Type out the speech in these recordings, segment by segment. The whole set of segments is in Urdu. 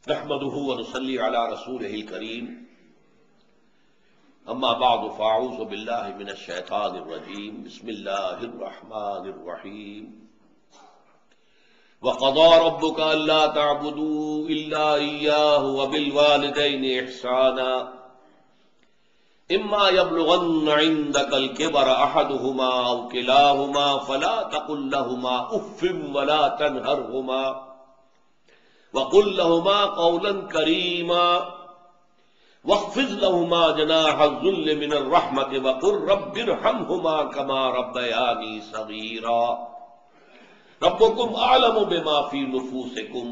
نحمده ونصلي على رسوله الكريم اما بعد فاعوذ بالله من الشيطان الرجيم بسم الله الرحمن الرحيم وقضى ربك الا تعبدوا الا اياه وبالوالدين احسانا اما يبلغن عندك الكبر احدهما او كلاهما فلا تقل لهما اف ولا تنهرهما وقل لهما قولا كريما واخفض لهما جناح الذل من الرحمة وقل رب ارحمهما كما ربياني صغيرا ربكم أعلم بما في نفوسكم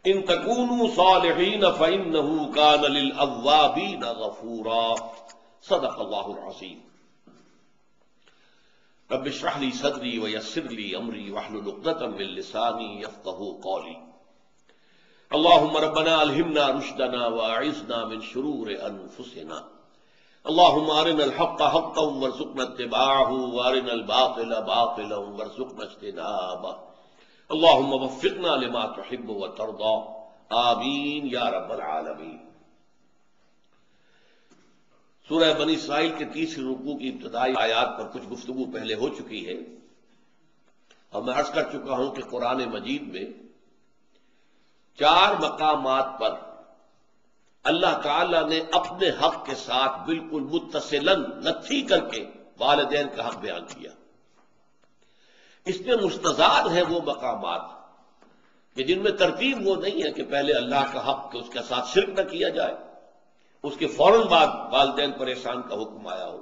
إن تكونوا صالحين فإنه كان للأوابين غفورا صدق الله العظيم رب اشرح لي صدري ويسر لي أمري واحلل عقدة من لساني يفقهوا قولي اللهم ربنا الہمنا رشدنا واعذنا من شرور انفسنا اللهم ارنا الحق حقا وارزقنا اتباعه وارنا الباطل باطلا وارزقنا اجتنابه اللهم وفقنا لما تحب وترضى آمین یا رب العالمین۔ سورہ بنی اسرائیل کے تیسری رکوع کی ابتدائی آیات پر کچھ گفتگو پہلے ہو چکی ہے اور میں عرض کر چکا ہوں کہ قرآن مجید میں 4 مقامات پر اللہ تعالی نے اپنے حق کے ساتھ بالکل متصلاً نتھی کر کے والدین کا حق بیان کیا۔ اس میں مستضاد ہیں وہ مقامات کہ جن میں ترتیب وہ نہیں ہے کہ پہلے اللہ کا حق کہ اس کے ساتھ شرک نہ کیا جائے، اس کے فوراً بعد والدین پر احسان کا حکم آیا ہو،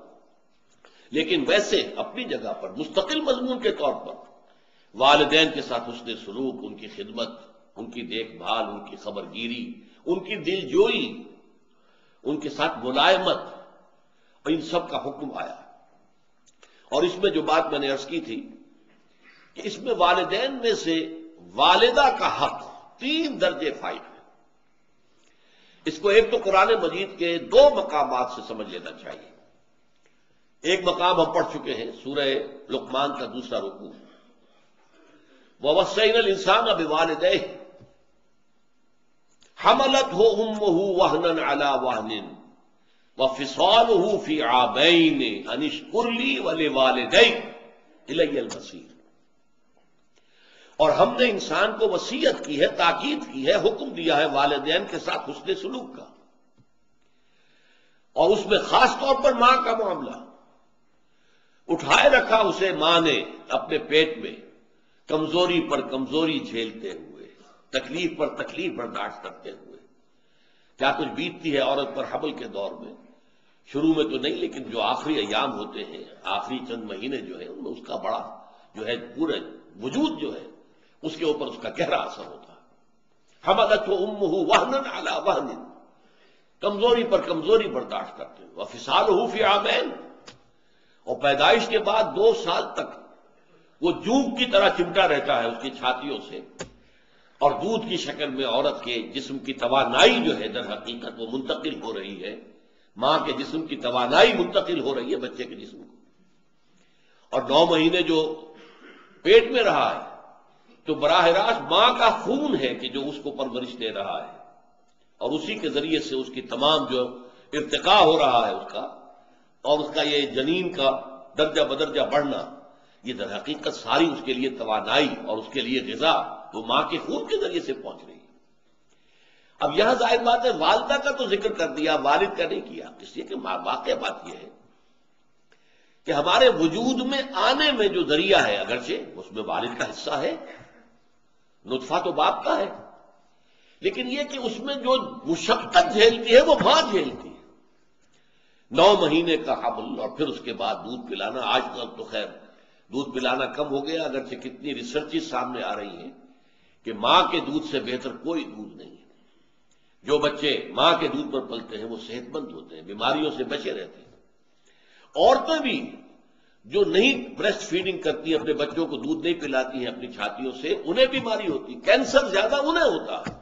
لیکن ویسے اپنی جگہ پر مستقل مضمون کے طور پر والدین کے ساتھ حسن سلوک، ان کی خدمت، ان کی دیکھ بھال، ان کی خبر گیری، ان کی دل جوئی، ان کے ساتھ ملائمت، اور ان سب کا حکم آیا۔ اور اس میں جو بات میں نے عرض کی تھی کہ اس میں والدین میں سے والدہ کا حق 3 درجے فائد ہے۔ اس کو ایک تو قرآن مجید کے 2 مقامات سے سمجھ لینا چاہیے۔ ایک مقام ہم پڑھ چکے ہیں سورہ لقمان کا دوسرا رکوع، وَوَصَّيْنَا الْإِنسَانَ بِوَالِدَيْهِ حملته امه وهنا على وهن وفصاله في عامين ان اشكر لي ولوالديك الي المصير۔ اور ہم نے انسان کو وصیت کی ہے، تاکید کی ہے، حکم دیا ہے والدین کے ساتھ حسن سلوک کا، اور اس میں خاص طور پر ماں کا معاملہ۔ اٹھائے رکھا اسے ماں نے اپنے پیٹ میں، کمزوری پر کمزوری جھیلتے ہوئے، تکلیف پر تکلیف برداشت کرتے ہوئے۔ کیا کچھ بیتتی ہے عورت پر حمل کے دور میں، شروع میں تو نہیں لیکن جو آخری ایام ہوتے ہیں، آخری چند مہینے جو ہیں ان میں اس کا بڑا جو ہے پورے وجود جو ہے اس کے اوپر اس کا گہرا اثر ہوتا ہے۔ حملتہ امہ وہنا علی وہن، کمزوری پر کمزوری برداشت کرتے ہوئے، وفصالہ فی عامین، اور پیدائش کے بعد 2 سال تک وہ جونک کی طرح چمٹا رہتا ہے اس کی چھاتیوں سے، اور دودھ کی شکل میں عورت کے جسم کی توانائی جو ہے در حقیقت وہ منتقل ہو رہی ہے، ماں کے جسم کی توانائی منتقل ہو رہی ہے بچے کے جسم کو۔ اور 9 مہینے جو پیٹ میں رہا ہے تو براہ راست ماں کا خون ہے کہ جو اس کو پرورش دے رہا ہے، اور اسی کے ذریعے سے اس کی تمام جو ارتقاء ہو رہا ہے اس کا، اور اس کا یہ جنین کا درجہ بدرجہ بڑھنا، یہ در حقیقت ساری اس کے لیے توانائی اور اس کے لیے غذا وہ ماں کے خون کے ذریعے سے پہنچ رہی ہے۔ اب یہاں ظاہر بات ہے والدہ کا تو ذکر کر دیا، والد کا نہیں کیا، اس لیے کہ واقع بات یہ ہے کہ ہمارے وجود میں آنے میں جو ذریعہ ہے اگرچہ اس میں والد کا حصہ ہے، نطفہ تو باپ کا ہے، لیکن یہ کہ اس میں جو مشقت جھیلتی ہے وہ ماں جھیلتی ہے۔ 9 مہینے کا حمل اور پھر اس کے بعد دودھ پلانا، آج کل تو خیر دودھ پلانا کم ہو گیا، اگرچہ کتنی ریسرچز سامنے آ رہی ہیں کہ ماں کے دودھ سے بہتر کوئی دودھ نہیں ہے۔ جو بچے ماں کے دودھ پر پلتے ہیں وہ صحت مند ہوتے ہیں، بیماریوں سے بچے رہتے ہیں۔ عورتیں بھی جو نہیں بریسٹ فیڈنگ کرتی ہیں، اپنے بچوں کو دودھ نہیں پلاتی ہیں اپنی چھاتیوں سے، انہیں بیماری ہوتی، کینسر زیادہ انہیں ہوتا ہے۔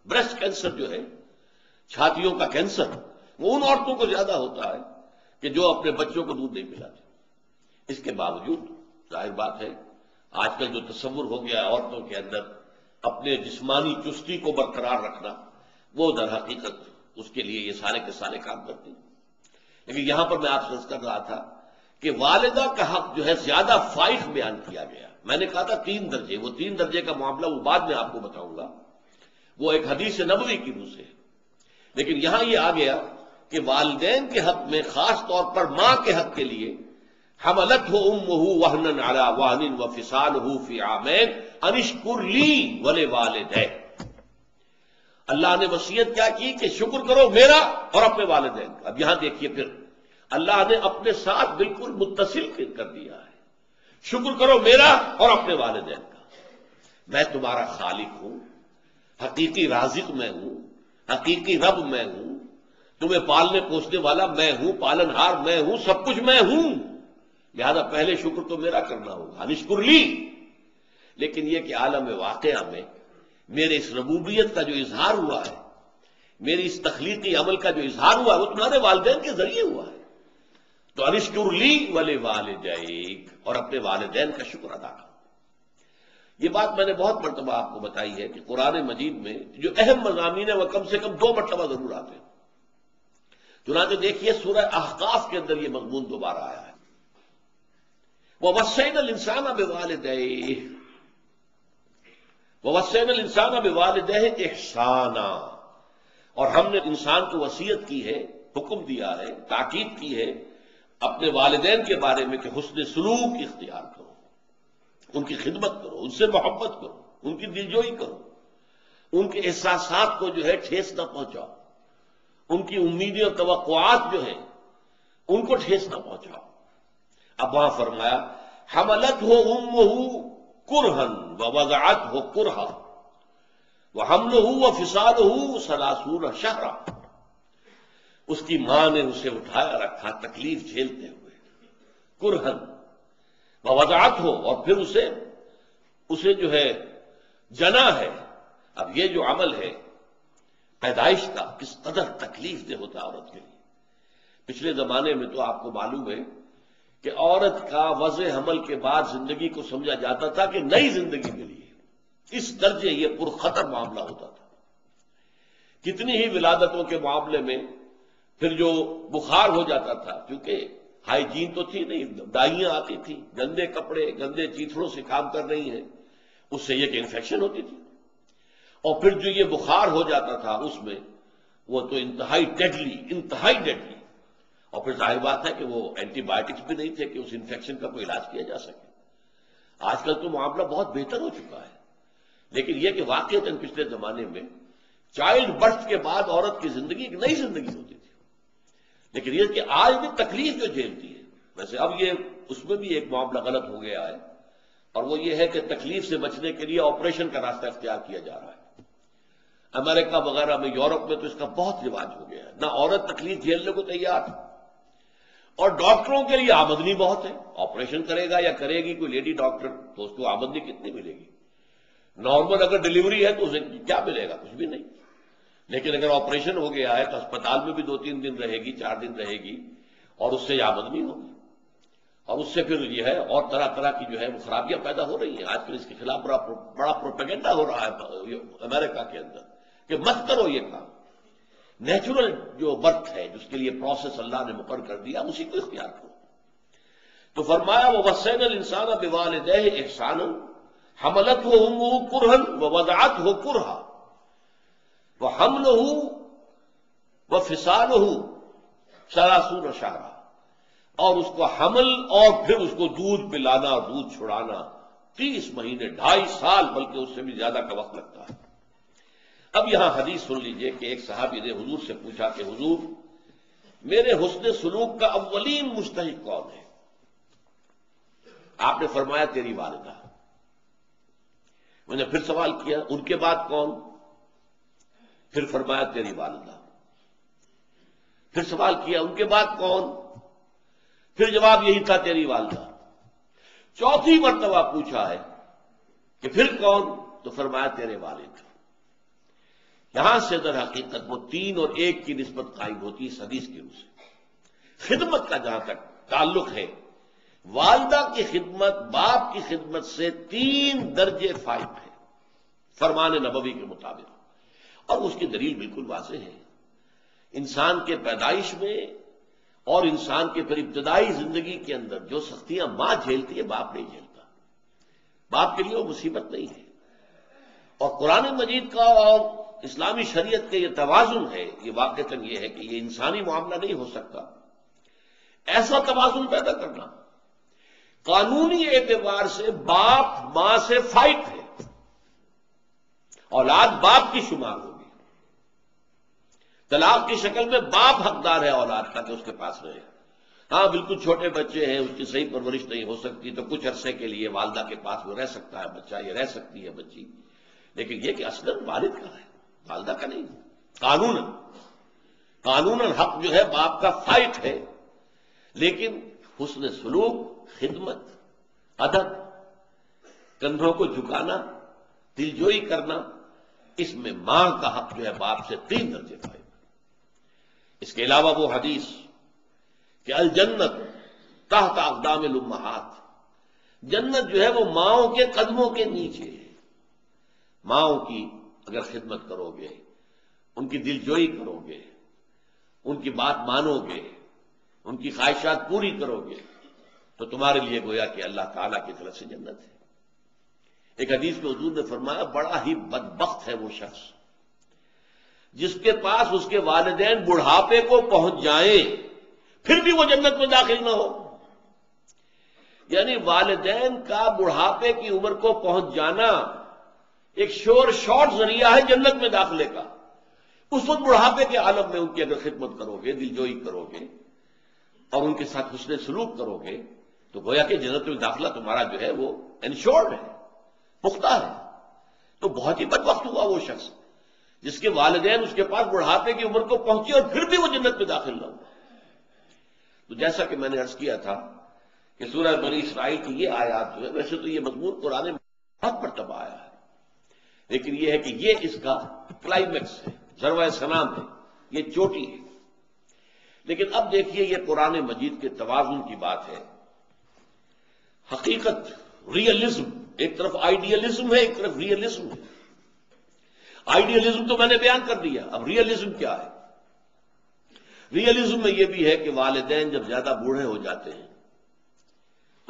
بریسٹ کینسر جو ہے، چھاتیوں کا کینسر، وہ ان عورتوں کو زیادہ ہوتا ہے کہ جو اپنے بچوں کو دودھ نہیں پلاتی۔ اس کے باوجود ظاہر بات ہے آج کل جو تصور ہو گیا عورتوں کے اندر اپنے جسمانی چستی کو برقرار رکھنا، وہ در حقیقت اس کے لیے یہ سارے کے سارے کام کرتے ہیں. لیکن یہاں پر میں آپ سے عرض کر رہا تھا کہ والدہ کا حق جو ہے زیادہ فائق بیان کیا گیا. میں نے کہا تھا 3 درجے، وہ 3 درجے کا معاملہ وہ بعد میں آپ کو بتاؤں گا، وہ ایک حدیث نبوی کی روح سے. لیکن یہاں یہ آ گیا کہ والدین کے حق میں، خاص طور پر ماں کے حق کے لیے، حملتہ امہ وہنا علی وہن وفصالہ فی عامین ان اشکر لی ولوالدیک. اللہ نے وصیت کیا کی کہ شکر کرو میرا اور اپنے والدین کا. اب یہاں دیکھیے پھر اللہ نے اپنے ساتھ بالکل متصل کر دیا ہے. شکر کرو میرا اور اپنے والدین کا. میں تمہارا خالق ہوں، حقیقی رازق میں ہوں، حقیقی رب میں ہوں، تمہیں پالنے پوسنے والا میں ہوں، پالن ہار میں ہوں، سب کچھ میں ہوں. لہذا پہلے شکر تو میرا کرنا ہوگا، نشکر لی. لیکن یہ کہ عالم واقعہ میں میرے اس ربوبیت کا جو اظہار ہوا ہے، میری اس تخلیقی عمل کا جو اظہار ہوا ہے، وہ تمہارے والدین کے ذریعے ہوا ہے. تو انشکر لی ولوالدیک، اور اپنے والدین کا شکر ادا کرو. یہ بات میں نے بہت مرتبہ آپ کو بتائی ہے کہ قرآن مجید میں جو اہم مضامین ہیں وہ کم سے کم 2 مرتبہ ضرور آتے ہیں. چنانچہ دیکھیے سورہ احقاف کے اندر یہ مضمون دوبارہ آیا ہے. وَوَصَّيْنَا الْإِنسَانَ بِوَالِدَيْهِ وَوَصَّيْنَا الْإِنسَانَ بِوَالِدَيْهِ إِحْسَانًا، اور ہم نے انسان کو وصیت کی ہے، حکم دیا ہے، تاکید کی ہے اپنے والدین کے بارے میں کہ حسن سلوک اختیار کرو، ان کی خدمت کرو، ان سے محبت کرو، ان کی دلجوئی کرو، ان کے احساسات کو جو ہے ٹھیس نہ پہنچاؤ، ان کی امیدیں اور توقعات جو ہیں ان کو ٹھیس نہ پہنچاؤ. اب وہاں فرمایا حملتہ امہ کرہن ووضعتہ کرہا وحملہ وفصالہ 30 شہرا. اس کی ماں نے اسے اٹھایا رکھا تکلیف جھیلتے ہوئے، کرہن ووضعتہ، اور پھر اسے جو ہے جنا ہے. اب یہ جو عمل ہے پیدائش کا کس قدر تکلیف دہ ہوتا ہے عورت کے لیے. پچھلے زمانے میں تو آپ کو معلوم ہے کہ عورت کا وضع حمل کے بعد زندگی کو سمجھا جاتا تھا کہ نئی زندگی ملی ہے. اس درجے یہ پرخطر معاملہ ہوتا تھا. کتنی ہی ولادتوں کے معاملے میں پھر جو بخار ہو جاتا تھا، کیونکہ ہائیجین تو تھی نہیں، دائیاں آتی تھی، گندے کپڑے گندے چیتڑوں سے کام کر رہی ہیں، اس سے یہ کہ انفیکشن ہوتی تھی. اور پھر جو یہ بخار ہو جاتا تھا اس میں وہ تو انتہائی ڈیڈلی. اور پھر ظاہر بات ہے کہ وہ اینٹی بایوٹکس بھی نہیں تھے کہ اس انفیکشن کا کوئی علاج کیا جا سکے. آج کل تو معاملہ بہت بہتر ہو چکا ہے، لیکن یہ کہ واقعتاً پچھلے زمانے میں چائلڈ برتھ کے بعد عورت کی زندگی ایک نئی زندگی ہوتی تھی. لیکن یہ کہ آج بھی تکلیف جو جھیلتی ہے، ویسے اب یہ اس میں بھی ایک معاملہ غلط ہو گیا ہے، اور وہ یہ ہے کہ تکلیف سے بچنے کے لیے آپریشن کا راستہ اختیار کیا جا رہا ہے. امریکہ وغیرہ میں، یورپ میں تو اس کا بہت رواج ہو گیا ہے. نہ عورت تکلیف جھیلنے کو تیار ہے، اور ڈاکٹروں کے لیے آمدنی بہت ہے. آپریشن کرے گا یا کرے گی کوئی لیڈی ڈاکٹر تو اس کو آمدنی کتنی ملے گی؟ نارمل اگر ڈیلیوری ہے تو اسے کیا ملے گا؟ کچھ بھی نہیں. لیکن اگر آپریشن ہو گیا ہے تو اسپتال میں بھی 2-3 دن رہے گی، 4 دن رہے گی، اور اس سے آمدنی ہوگی. اور اس سے پھر یہ ہے اور طرح طرح کی جو ہے وہ خرابیاں پیدا ہو رہی ہیں. آج کل اس کے خلاف بڑا پروپیگنڈا ہو رہا ہے امریکہ کے اندر کہ مت کرو یہ کام. نیچرل جو برتھ ہے، جس کے لیے پروسیس اللہ نے مقرر کر دیا، اسی کو اختیار کرو. تو فرمایا وَوَصَّيْنَا الْإِنسَانَ بِوَالِدَيْهِ إِحْسَانًا حَمَلَتْهُ أُمُّهُ كُرْهًا وَوَضَعَتْهُ كُرْهًا وَحَمْلُهُ وَفِصَالُهُ 30 شهرًا، اور اس کو حمل اور پھر اس کو دودھ پلانا اور دودھ چھڑانا 30 مہینے، 2.5 سال، بلکہ اس سے بھی زیادہ کا وقت لگتا ہے. اب یہاں حدیث سن لیجئے کہ ایک صحابی نے حضور سے پوچھا کہ حضور، میرے حسن سلوک کا اولین مستحق کون ہے؟ آپ نے فرمایا تیری والدہ. میں نے پھر سوال کیا ان کے بعد کون؟ پھر فرمایا تیری والدہ. پھر سوال کیا ان کے بعد کون؟ پھر جواب یہی تھا تیری والدہ. 4تھی مرتبہ پوچھا ہے کہ پھر کون؟ تو فرمایا تیرے والد. یہاں سے در حقیقت وہ 3 اور 1 کی نسبت قائم ہوتی ہے اس حدیث کی روح سے. خدمت کا جہاں تک تعلق ہے، والدہ کی خدمت باپ کی خدمت سے 3 درجے فائق ہے فرمان نبوی کے مطابق. اور اس کی دلیل بالکل واضح ہے. انسان کے پیدائش میں اور انسان کے پھر ابتدائی زندگی کے اندر جو سختیاں ماں جھیلتی ہے باپ نہیں جھیلتا. باپ کے لیے وہ مصیبت نہیں ہے. اور قرآن مجید کا اور اسلامی شریعت کے یہ توازن ہے، یہ واقعتاً یہ ہے کہ یہ انسانی معاملہ نہیں ہو سکتا. ایسا توازن پیدا کرنا قانونی اعتبار سے باپ ماں سے فائٹ ہے. اولاد باپ کی شمار ہوگی. طلاق کی شکل میں باپ حقدار ہے اولاد کا کہ اس کے پاس رہے. ہاں بالکل چھوٹے بچے ہیں، اس کی صحیح پرورش نہیں ہو سکتی تو کچھ عرصے کے لیے والدہ کے پاس وہ رہ سکتا ہے بچہ، یہ رہ سکتی ہے بچی. لیکن یہ کہ اصلاً والد کا ہے، والدہ کا نہیں. قانوناً حق جو ہے باپ کا فائٹ ہے. لیکن حسن سلوک، خدمت، ادب، کندھوں کو جھکانا، دلجوئی کرنا، اس میں ماں کا حق جو ہے باپ سے 3 درجے پائے. اس کے علاوہ وہ حدیث کہ الجنت تحت اقدام الامہات، جنت جو ہے وہ ماؤں کے قدموں کے نیچے ہے. ماؤں کی اگر خدمت کرو گے، ان کی دلجوئی کرو گے، ان کی بات مانو گے، ان کی خواہشات پوری کرو گے تو تمہارے لیے گویا کہ اللہ تعالیٰ کی طرف سے جنت ہے. ایک حدیث میں حضور نے فرمایا بڑا ہی بدبخت ہے وہ شخص جس کے پاس اس کے والدین بڑھاپے کو پہنچ جائیں پھر بھی وہ جنت میں داخل نہ ہو. یعنی والدین کا بڑھاپے کی عمر کو پہنچ جانا ایک شارٹ ذریعہ ہے جنت میں داخلے کا. اس وقت بڑھاپے کے عالم میں ان کی اگر خدمت کرو گے، دلجوئی کرو گے اور ان کے ساتھ حسن سلوک کرو گے تو گویا کہ جنت میں داخلہ تمہارا جو ہے وہ انشورڈ ہے، پختہ ہے. تو بہت ہی بدبخت ہوا وہ شخص جس کے والدین اس کے پاس بڑھاپے کی عمر کو پہنچی اور پھر بھی وہ جنت میں داخل نہ ہوا. تو جیسا کہ میں نے عرض کیا تھا کہ سورہ بنی اسرائیل کی یہ آیات جو ہے، ویسے تو یہ مضمون قرآن میں بہت مرتبہ آیا ہے، لیکن یہ ہے کہ یہ اس کا کلائمیکس ہے، ذروہ سنام ہے، یہ چوٹی ہے. لیکن اب دیکھیے یہ قرآن مجید کے توازن کی بات ہے. حقیقت، ریئلزم، ایک طرف آئیڈیلزم ہے، ایک طرف ریئلزم ہے. آئیڈیلزم تو میں نے بیان کر دیا، اب ریئلزم کیا ہے؟ ریئلزم میں یہ بھی ہے کہ والدین جب زیادہ بوڑھے ہو جاتے ہیں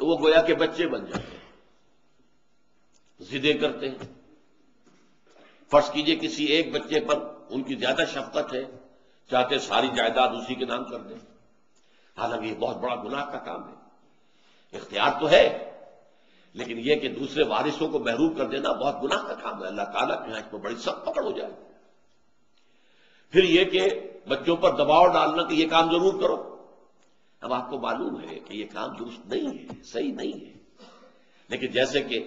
تو وہ گویا کہ بچے بن جاتے ہیں، ضدیں کرتے ہیں. فرض کیجئے کسی ایک بچے پر ان کی زیادہ شفقت ہے، چاہتے ساری جائیداد اسی کے نام کر دیں. حالانکہ یہ بہت بڑا گناہ کا کام ہے. اختیار تو ہے لیکن یہ کہ دوسرے وارثوں کو محروم کر دینا بہت گناہ کا کام ہے. اللہ تعالیٰ کے یہاں اس پر بڑی سخت پکڑ ہو جائے. پھر یہ کہ بچوں پر دباؤ ڈالنا کہ یہ کام ضرور کرو. اب آپ کو معلوم ہے کہ یہ کام درست نہیں ہے، صحیح نہیں ہے. لیکن جیسے کہ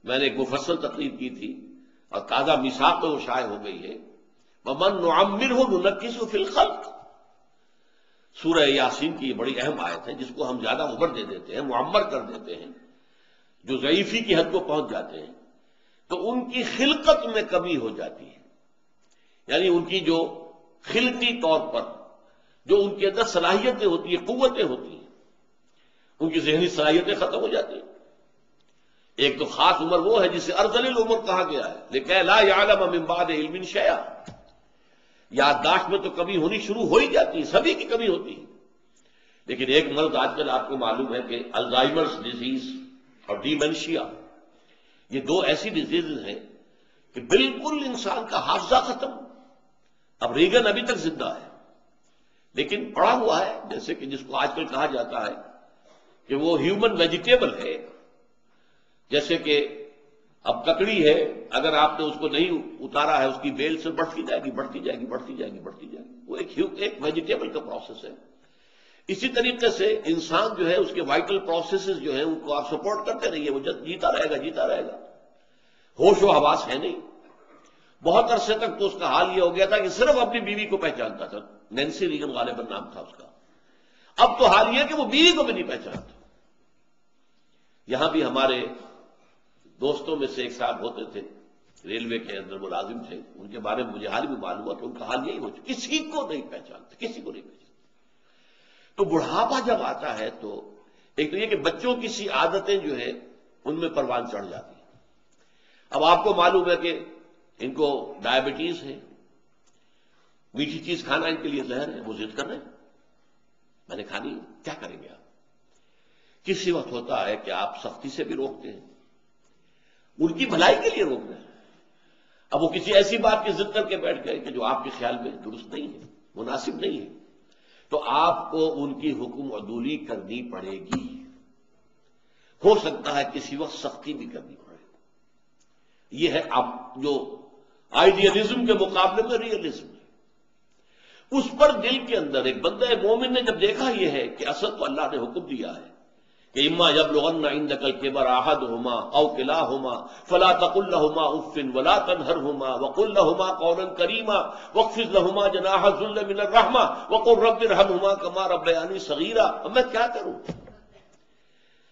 میں نے ایک مفصل تقریر کی تھی اور تازہ میثاق میں وہ شائع ہو گئی ہے، وَمَن نُعَمِّرْهُ نُنَكِّسُهُ فِي الْخَلْقِ. سورہ یاسین کی یہ بڑی اہم آیت ہے جس کو ہم زیادہ عمر دے دیتے ہیں، معمر کر دیتے ہیں. جو ضعیفی کی حد کو پہنچ جاتے ہیں تو ان کی خلقت میں کمی ہو جاتی ہے. یعنی ان کی جو خلقی طور پر جو ان کے اندر صلاحیتیں ہوتی ہیں، قوتیں ہوتی ہیں، ان کی ذہنی صلاحیتیں ختم ہو جاتی ہیں. ایک تو خاص عمر وہ ہے جسے ارذل العمر کہا گیا ہے، لکہ لا یعلم من بعد علم شیئا. یادداشت میں تو کمی ہونی شروع ہو ہی جاتی ہے، سبھی کی کمی ہوتی ہے. لیکن ایک مرض آج کل آپ کو معلوم ہے کہ الزائمرز ڈیزیز اور ڈیمنشیا، یہ 2 ایسی ڈیزیز ہیں کہ بالکل انسان کا حافظہ ختم. اب ریگن ابھی تک زندہ ہے لیکن پڑا ہوا ہے، جیسے کہ جس کو آج کل کہا جاتا ہے کہ وہ ہیومن ویجیٹیبل ہے. جیسے کہ اب ککڑی ہے، اگر آپ نے اس کو نہیں اتارا ہے اس کی بیل سے بڑھتی جائے گی، بڑھتی جائے گی، بڑھتی جائے گی، بڑھتی جائے گی. وہ ایک ویجیٹیبل کا پروسیس ہے. اسی طریقے سے انسان جو ہے اس کے وائٹل پروسیسز جو ہیں ان کو آپ سپورٹ کرتے رہیے، وہ جیتا رہے گا، جیتا رہے گا. ہوش و حواس ہے نہیں. بہت عرصے تک تو اس کا حال یہ ہو گیا تھا کہ صرف اپنی بیوی کو پہچانتا تھا. نینسی ریگن غالباً نام تھا اس کا. اب تو حال یہ کہ وہ بیوی کو بھی نہیں پہچانتا. یہاں بھی ہمارے دوستوں میں سے ایک صاحب ہوتے تھے، ریلوے کے اندر ملازم تھے، ان کے بارے میں مجھے حال بھی معلوم ہوا کہ ان کا حال یہی ہو چکا، کسی کو نہیں پہچانتے، کسی کو نہیں پہچانتے. تو بڑھاپا جب آتا ہے تو ایک تو یہ کہ بچوں کی سی عادتیں جو ہے ان میں پروان چڑھ جاتی ہیں. اب آپ کو معلوم ہے کہ ان کو ڈائبٹیز ہے، میٹھی چیز کھانا ان کے لیے زہر ہے، وہ ضد کر رہے ہیں میں نے کھانی ہے، کیا کریں گے آپ؟ کسی وقت ہوتا ہے کہ آپ سختی سے بھی روکتے ہیں، ان کی بھلائی کے لیے روک رہے ہیں، اب وہ کسی ایسی بات کی ضد کر کے بیٹھ گئے کہ جو آپ کے خیال میں درست نہیں ہے، مناسب نہیں ہے، تو آپ کو ان کی حکم عدولی کرنی پڑے گی، ہو سکتا ہے کسی وقت سختی بھی کرنی پڑے۔ یہ ہے اب جو آئیڈیلزم کے مقابلے میں ریئلزم ہے، اس پر دل کے اندر ایک بندہ مومن نے جب دیکھا یہ ہے کہ اصل تو اللہ نے حکم دیا ہے کہ اما یبلغن عندک الکبر احدہما او کلاہما فلا تقل لہما اف ولا تنہرہما وقل لہما قولا کریما واخفض لہما جناح الذل من الرحمہ وقل رب ارحمہما کما ربیانی صغیرا۔ اب میں کیا کروں؟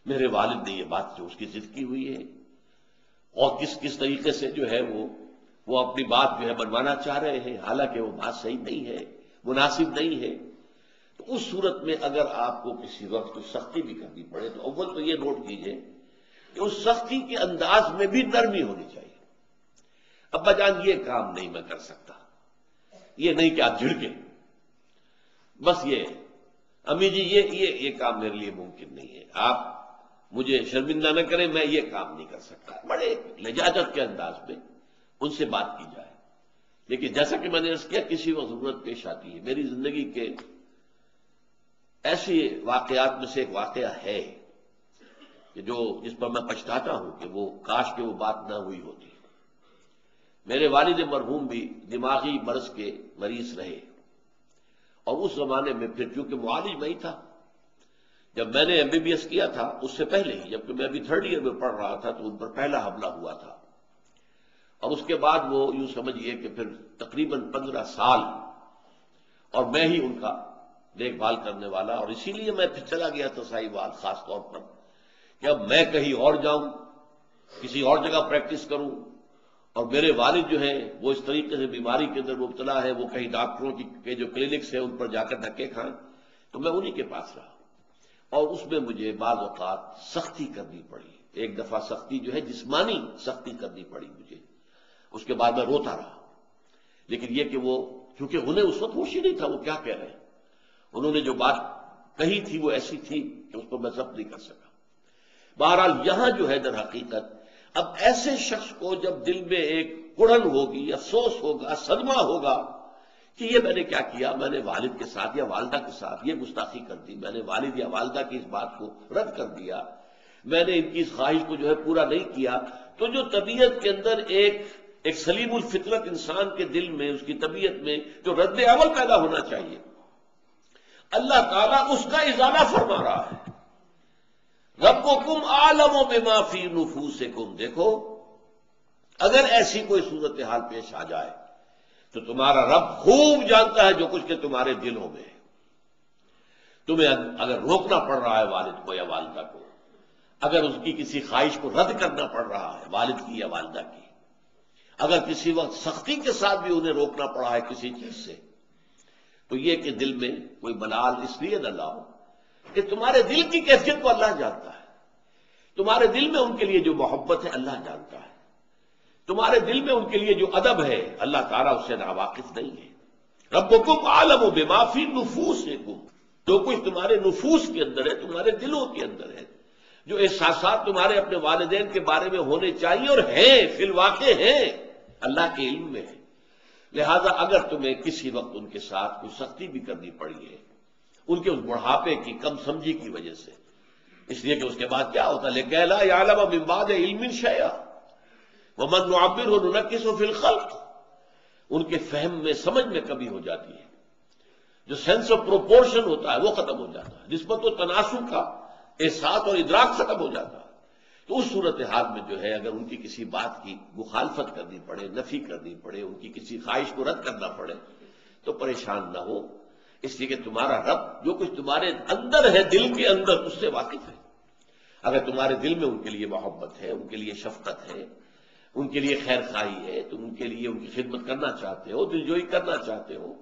میرے والد نے یہ بات جو اس کی ضد کی ہوئی ہے، اور کس طریقے سے جو ہے وہ اپنی بات جو ہے بنوانا چاہ رہے ہیں، حالانکہ وہ بات صحیح نہیں ہے، مناسب نہیں ہے، تو اس صورت میں اگر آپ کو کسی وقت کوئی سختی بھی کرنی پڑے تو اول تو یہ نوٹ کیجئے کہ اس سختی کے انداز میں بھی نرمی ہونی چاہیے۔ ابا جان یہ کام نہیں میں کر سکتا، یہ نہیں کہ آپ جھڑکیں، بس یہ امی جی یہ کام میرے لیے ممکن نہیں ہے، آپ مجھے شرمندہ نہ کریں، میں یہ کام نہیں کر سکتا، بڑے لجاجت کے انداز میں ان سے بات کی جائے۔ لیکن جیسا کہ میں نے عرض کیا کسی وقت ضرورت پیش آتی ہے، میری زندگی کے ایسے واقعات میں سے ایک واقعہ ہے کہ جس پر میں پچھتاتا ہوں کہ وہ کاش کہ وہ بات نہ ہوئی ہوتی۔ میرے والد مرحوم بھی دماغی مرض کے مریض رہے، اور اس زمانے میں پھر چونکہ معالج میں ہی تھا، جب میں نے ایم بی بی ایس کیا تھا اس سے پہلے ہی، جبکہ میں ابھی 3rd ایئر میں پڑھ رہا تھا تو ان پر پہلا حملہ ہوا تھا، اور اس کے بعد وہ یوں سمجھئے کہ پھر تقریباً 15 سال اور میں ہی ان کا دیکھ بھال کرنے والا، اور اسی لیے میں پھر چلا گیا تھا ساہیوال خاص طور پر کہ اب میں کہیں اور جاؤں، کسی اور جگہ پریکٹس کروں، اور میرے والد جو ہیں وہ اس طریقے سے بیماری کے اندر مبتلا ہے، وہ کہیں ڈاکٹروں کے جو کلینکس ہیں ان پر جا کر دھکے کھائیں، تو میں انہی کے پاس رہا، اور اس میں مجھے بعض اوقات سختی کرنی پڑی۔ ایک دفعہ سختی جو ہے جسمانی سختی کرنی پڑی مجھے، اس کے بعد میں روتا رہا، لیکن یہ کہ وہ چونکہ انہیں اس وقت ہوش ہی نہیں تھا وہ کیا کہہ رہے ہیں، انہوں نے جو بات کہی تھی وہ ایسی تھی کہ اس کو میں ضبط نہیں کر سکا۔ بہرحال یہاں جو ہے در حقیقت اب ایسے شخص کو جب دل میں ایک کڑن ہوگی، افسوس ہوگا، صدمہ ہوگا کہ یہ میں نے کیا کیا، میں نے والد کے ساتھ یا والدہ کے ساتھ یہ گستاخی کر دی، میں نے والد یا والدہ کی اس بات کو رد کر دیا، میں نے ان کی اس خواہش کو جو ہے پورا نہیں کیا، تو جو طبیعت کے اندر ایک سلیم الفطرت انسان کے دل میں، اس کی طبیعت میں جو رد عمل پیدا ہونا چاہیے، اللہ تعالیٰ اس کا ازالہ فرما رہا ہے۔ ربکم اعلم بما فی نفوسکم، دیکھو اگر ایسی کوئی صورتحال پیش آ جائے تو تمہارا رب خوب جانتا ہے جو کچھ کہ تمہارے دلوں میں ہے۔ تمہیں اگر روکنا پڑ رہا ہے والد کو یا والدہ کو، اگر اس کی کسی خواہش کو رد کرنا پڑ رہا ہے والد کی یا والدہ کی، اگر کسی وقت سختی کے ساتھ بھی انہیں روکنا پڑا ہے کسی چیز سے، تو یہ کہ دل میں کوئی ملال اس لیے نہ لاؤ کہ تمہارے دل کی کیفیت کو اللہ جانتا ہے، تمہارے دل میں ان کے لیے جو محبت ہے اللہ جانتا ہے، تمہارے دل میں ان کے لیے جو ادب ہے اللہ تعالیٰ اس سے ناواقف نہیں ہے۔ ربکم اعلم بما فی نفوسکم، جو کچھ تمہارے نفوس کے اندر ہے، تمہارے دلوں کے اندر ہے، جو احساسات تمہارے اپنے والدین کے بارے میں ہونے چاہیے اور ہیں، فی الواقع ہیں، اللہ کے علم میں ہے۔ لہذا اگر تمہیں کسی وقت ان کے ساتھ کوئی سختی بھی کرنی پڑی ہے، ان کے اس بڑھاپے کی کم سمجھی کی وجہ سے، اس لیے کہ اس کے بعد کیا ہوتا ہے لِكَيْ لَا يَعْلَمَ مِن بَعْدِ عِلْمٍ شَيْئًا وَمَن نُعَمِّرْهُ نُنَكِّسُهُ فِي الْخَلْقِ، ان کے فہم میں سمجھ میں کمی ہو جاتی ہے، جو سینس آف پروپورشن ہوتا ہے وہ ختم ہو جاتا ہے، نسبت و تناسب کا احساس اور ادراک ختم ہو جاتا ہے۔ تو اس صورتحال میں جو ہے اگر ان کی کسی بات کی مخالفت کرنی پڑے، نفی کرنی پڑے، ان کی کسی خواہش کو رد کرنا پڑے تو پریشان نہ ہو، اس لیے کہ تمہارا رب جو کچھ تمہارے اندر ہے، دل کے اندر، اس سے واقف ہے۔ اگر تمہارے دل میں ان کے لیے محبت ہے، ان کے لیے شفقت ہے، ان کے لیے خیر خواہی ہے، تم ان کے لیے ان کی خدمت کرنا چاہتے ہو، دلجوئی کرنا چاہتے ہو،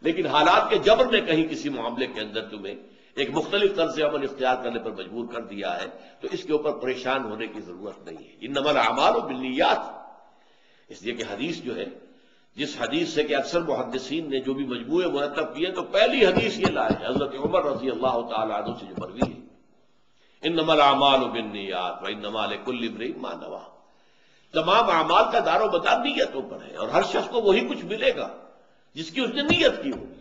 لیکن حالات کے جبر نے کہیں کسی معاملے کے اندر تمہیں ایک مختلف طرز عمل اختیار کرنے پر مجبور کر دیا ہے، تو اس کے اوپر پریشان ہونے کی ضرورت نہیں ہے۔ انما الاعمال بالنیات، اس لیے کہ حدیث جو ہے جس حدیث سے کہ اکثر محدثین نے جو بھی مجموعے مرتب کیے تو پہلی حدیث یہ لائے حضرت عمر رضی اللہ تعالیٰ عنہ سے جو مروی ہے، انما الاعمال بالنیات وانما لکل امرئ ما نوی، تمام اعمال کا دار و مدار نیتوں پر ہے، اور ہر شخص کو وہی کچھ ملے گا جس کی اس نے نیت کی ہوگی۔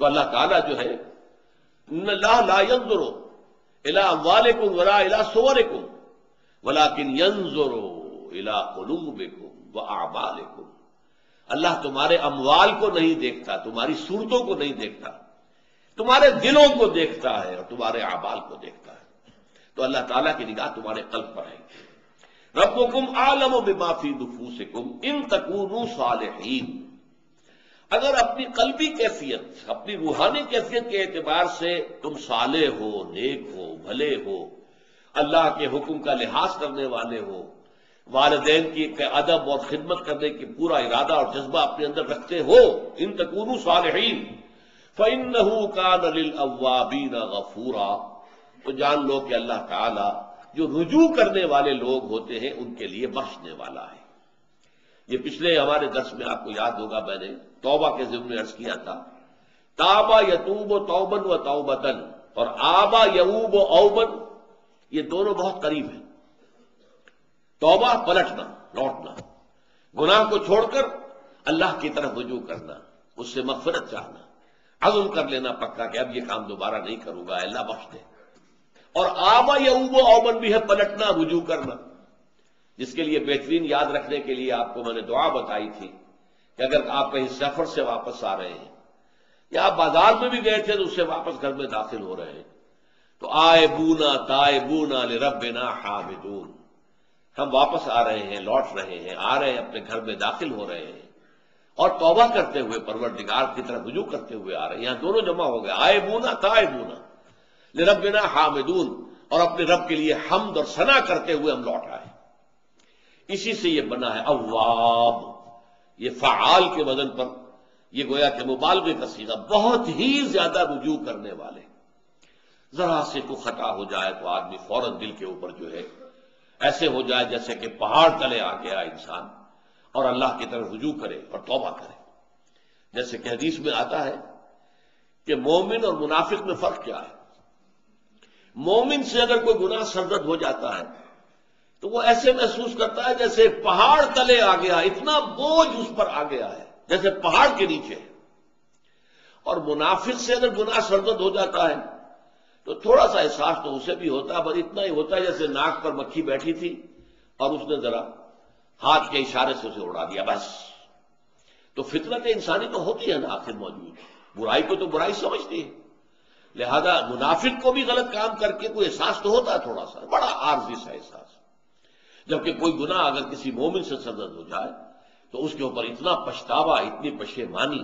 تو اللہ تعالیٰ جو ہے ان اللہ لا ينظر الى اموالکم ولا الى صورکم ولکن ينظر الى قلوبکم واعمالکم، اللہ تمہارے اموال کو نہیں دیکھتا، تمہاری صورتوں کو نہیں دیکھتا، تمہارے دلوں کو دیکھتا ہے اور تمہارے اعمال کو دیکھتا ہے۔ تو اللہ تعالیٰ کی نگاہ تمہارے قلب پر ہے۔ ربکم اعلم بما فی نفوسکم ان تکونوا صالحین، اگر اپنی قلبی کیفیت، اپنی روحانی کیفیت کے اعتبار سے تم صالح ہو، نیک ہو، بھلے ہو، اللہ کے حکم کا لحاظ کرنے والے ہو، والدین کی ادب اور خدمت کرنے کی پورا ارادہ اور جذبہ اپنے اندر رکھتے ہو، ان تکونوا صالحین فإنہ کان للأوابین غفورا، تو جان لو کہ اللہ تعالی جو رجوع کرنے والے لوگ ہوتے ہیں ان کے لیے بخشنے والا ہے۔ یہ پچھلے ہمارے درس میں آپ کو یاد ہوگا میں نے توبہ کے ضمن میں عرض کیا تھا، تابا یتوب توبن و توبتن، اور آبا یعوب و اوبن، یہ دونوں بہت قریب ہیں۔ توبہ پلٹنا، لوٹنا، گناہ کو چھوڑ کر اللہ کی طرف رجوع کرنا، اس سے مغفرت چاہنا، عزم کر لینا پکا کہ اب یہ کام دوبارہ نہیں کروں گا، اللہ بخش دے۔ اور آبا یعوب و اوبن بھی ہے پلٹنا، رجوع کرنا، جس کے لیے بہترین یاد رکھنے کے لیے آپ کو میں نے دعا بتائی تھی کہ اگر آپ کہیں سفر سے واپس آ رہے ہیں یا آپ بازار میں بھی گئے تھے تو اس سے واپس گھر میں داخل ہو رہے ہیں تو آئبونا تائبونا لربنا حامدون، ہم واپس آ رہے ہیں، لوٹ رہے ہیں، آ رہے ہیں، اپنے گھر میں داخل ہو رہے ہیں اور توبہ کرتے ہوئے پروردگار کی طرف رجوع کرتے ہوئے آ رہے ہیں۔ یہاں دونوں جمع ہو گئے، آئبونا تائبونا لربنا حامدون، اور اپنے رب کے لیے حمد اور ثنا کرتے ہوئے ہم لوٹ آئے۔ اسی سے یہ بنا ہے اواب، یہ فعال کے وزن پر، یہ گویا کہ مبالغے کا صیغہ، بہت ہی زیادہ رجوع کرنے والے۔ ذرا سے کوئی خطا ہو جائے تو آدمی فوراً دل کے اوپر جو ہے ایسے ہو جائے جیسے کہ پہاڑ تلے آ گیا انسان، اور اللہ کی طرف رجوع کرے اور توبہ کرے۔ جیسے کہ حدیث میں آتا ہے کہ مومن اور منافق میں فرق کیا ہے۔ مومن سے اگر کوئی گناہ سرزد ہو جاتا ہے تو وہ ایسے محسوس کرتا ہے جیسے پہاڑ تلے آ گیا، اتنا بوجھ اس پر آ گیا ہے جیسے پہاڑ کے نیچے ہے۔ اور منافق سے اگر گناہ سرزد ہو جاتا ہے تو تھوڑا سا احساس تو اسے بھی ہوتا ہے، بس اتنا ہی ہوتا ہے جیسے ناک پر مکھی بیٹھی تھی اور اس نے ذرا ہاتھ کے اشارے سے اسے اڑا دیا، بس۔ تو فطرت انسانی تو ہوتی ہے نا آخر موجود، برائی کو تو برائی سمجھتی ہے، لہذا منافق کو بھی غلط کام کر کے کوئی احساس تو ہوتا ہے، تھوڑا سا بڑا عارضی سا احساس۔ جبکہ کوئی گناہ اگر کسی مومن سے سرزد ہو جائے تو اس کے اوپر اتنا پچھتاوا، اتنی پشیمانی،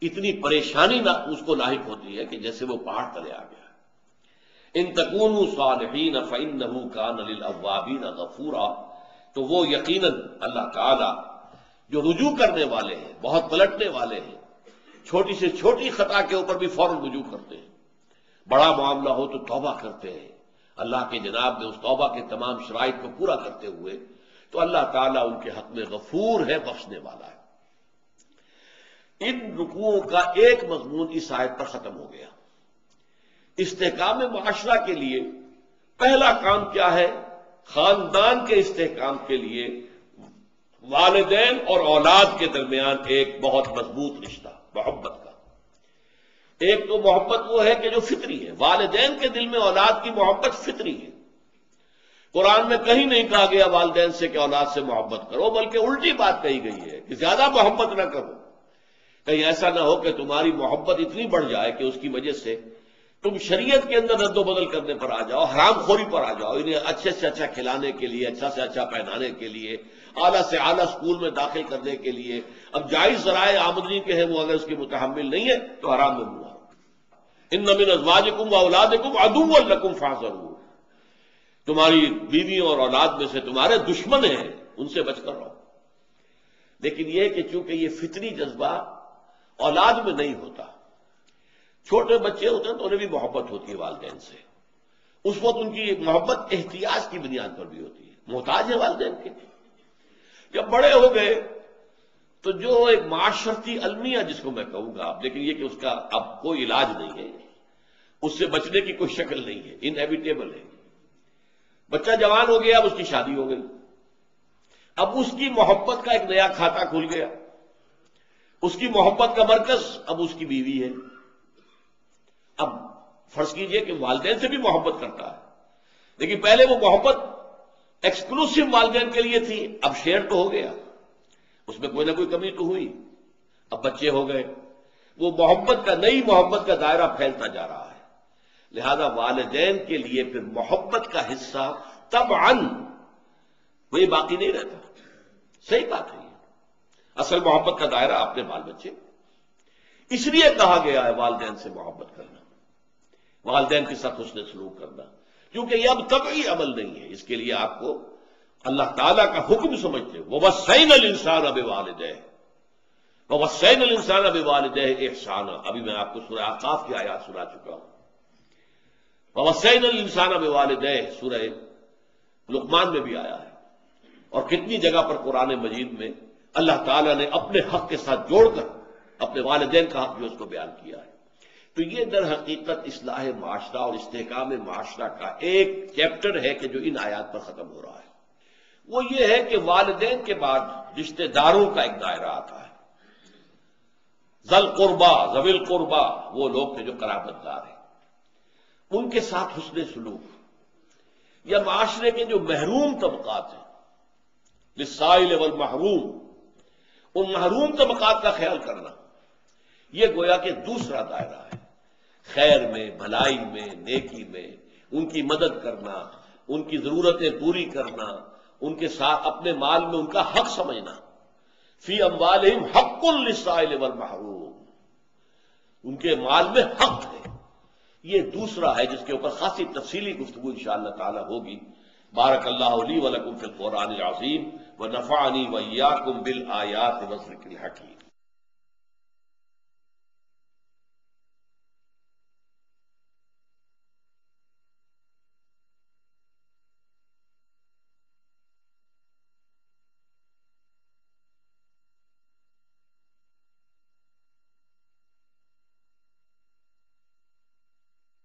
اتنی پریشانی نہ اس کو لاحق ہوتی ہے کہ جیسے وہ پہاڑ تلے آ گیا۔ ان تکونوا صالحین فإنہ کان للأوابین غفورا، تو وہ یقیناً اللہ تعالی جو رجوع کرنے والے ہیں، بہت پلٹنے والے ہیں، چھوٹی سے چھوٹی خطا کے اوپر بھی فوراً رجوع کرتے ہیں، بڑا معاملہ ہو تو توبہ کرتے ہیں اللہ کے جناب میں، اس توبہ کے تمام شرائط کو پورا کرتے ہوئے، تو اللہ تعالیٰ ان کے حق میں غفور ہے، بخشنے والا ہے۔ ان رکوعوں کا ایک مضمون اس آیت پر ختم ہو گیا۔ استحکام معاشرہ کے لیے پہلا کام کیا ہے؟ خاندان کے استحکام کے لیے والدین اور اولاد کے درمیان ایک بہت مضبوط رشتہ، محبت کا۔ ایک تو محبت وہ ہے کہ جو فطری ہے، والدین کے دل میں اولاد کی محبت فطری ہے۔ قرآن میں کہیں نہیں کہا گیا والدین سے کہ اولاد سے محبت کرو، بلکہ الٹی بات کہی گئی ہے کہ زیادہ محبت نہ کرو۔ کہیں ایسا نہ ہو کہ تمہاری محبت اتنی بڑھ جائے کہ اس کی وجہ سے تم شریعت کے اندر رد و بدل کرنے پر آ جاؤ، حرام خوری پر آ جاؤ، انہیں اچھے سے اچھا کھلانے کے لیے، اچھا سے اچھا پہنانے کے لیے، اعلیٰ سے اعلیٰ اسکول میں داخل کرنے کے لیے، اب جائز ذرائع آمدنی کے ہیں وہ اگر اس کی متحمل نہیں ہے تو حرام میں ہوا۔ ان من ازواجکم واولادکم عدو لکم فاحذروا، تمہاری بیویوں اور اولاد میں سے تمہارے دشمن ہیں، ان سے بچ کر رہو۔ لیکن یہ کہ چونکہ یہ فطری جذبہ اولاد میں نہیں ہوتا، چھوٹے بچے ہوتے ہیں تو انہیں بھی محبت ہوتی ہے والدین سے، اس وقت ان کی محبت احتیاج کی بنیاد پر بھی ہوتی ہے، محتاج ہے والدین کے۔ جب بڑے ہو گئے تو جو ایک معاشرتی المیہ جس کو میں کہوں گا، لیکن یہ کہ اس کا اب کوئی علاج نہیں ہے، اس سے بچنے کی کوئی شکل نہیں ہے، انہیویٹیبل ہے۔ بچہ جوان ہو گیا، اب اس کی شادی ہو گئی، اب اس کی محبت کا ایک نیا کھاتا کھل گیا، اس کی محبت کا مرکز اب اس کی بیوی ہے۔ اب فرض کیجئے کہ والدین سے بھی محبت کرتا ہے، لیکن پہلے وہ محبت ایکسکلوسیو والدین کے لیے تھی، اب شیئر تو ہو گیا، اس میں کوئی نہ کوئی کمی تو ہوئی، اب بچے ہو گئے، وہ محبت کا، نئی محبت کا دائرہ پھیلتا جا رہا ہے۔ لہذا والدین کے لیے پھر محبت کا حصہ طبعاً وہی باقی نہیں رہتا۔ صحیح بات ہے، یہ اصل محبت کا دائرہ اپنے بال بچے، اس لیے کہا گیا ہے والدین سے محبت کرنا، والدین کے ساتھ حسن سلوک کرنا، کیونکہ یہ اب طبعی عمل نہیں ہے، اس کے لیے آپ کو اللہ تعالیٰ کا حکم سمجھتے ہو، وَوَصَّيْنَا الْإِنسَانَ بِوَالِدَيْهِ وَوَصَّيْنَا الْإِنسَانَ بِوَالِدَيْهِ إِحْسَانًا، ابھی میں آپ کو سورہ اعقاف کی آیات سنا چکا ہوں۔ وَوَصَّيْنَا الْإِنسَانَ بِوَالِدَيْهِ سورہ لقمان میں بھی آیا ہے، اور کتنی جگہ پر قرآن مجید میں اللہ تعالیٰ نے اپنے حق کے ساتھ جوڑ کر اپنے والدین کا حق جو اس کو بیان کیا ہے۔ تو یہ در حقیقت اصلاح معاشرہ اور استحکام معاشرہ کا ایک چیپٹر ہے کہ جو ان آیات پر ختم ہو رہا ہے۔ وہ یہ ہے کہ والدین کے بعد رشتہ داروں کا ایک دائرہ آتا ہے، ذل قربا، ذوی القربا، وہ لوگ تھے جو قرابت دار ہیں، ان کے ساتھ حسن سلوک، یا معاشرے کے جو محروم طبقات ہیں، للسائل والمحروم، ان محروم طبقات کا خیال کرنا، یہ گویا کہ دوسرا دائرہ ہے۔ خیر میں، بھلائی میں، نیکی میں ان کی مدد کرنا، ان کی ضرورتیں پوری کرنا، ان کے ساتھ اپنے مال میں ان کا حق سمجھنا، فی اموالہم حق للسائل والمحروم، ان کے مال میں حق ہے۔ یہ دوسرا ہے جس کے اوپر خاصی تفصیلی گفتگو انشاءاللہ تعالی ہوگی۔ بارک اللہ لی ولکم فی القرآن العظیم ونفعنی وإیاکم بالآیات والذکر الحکیم۔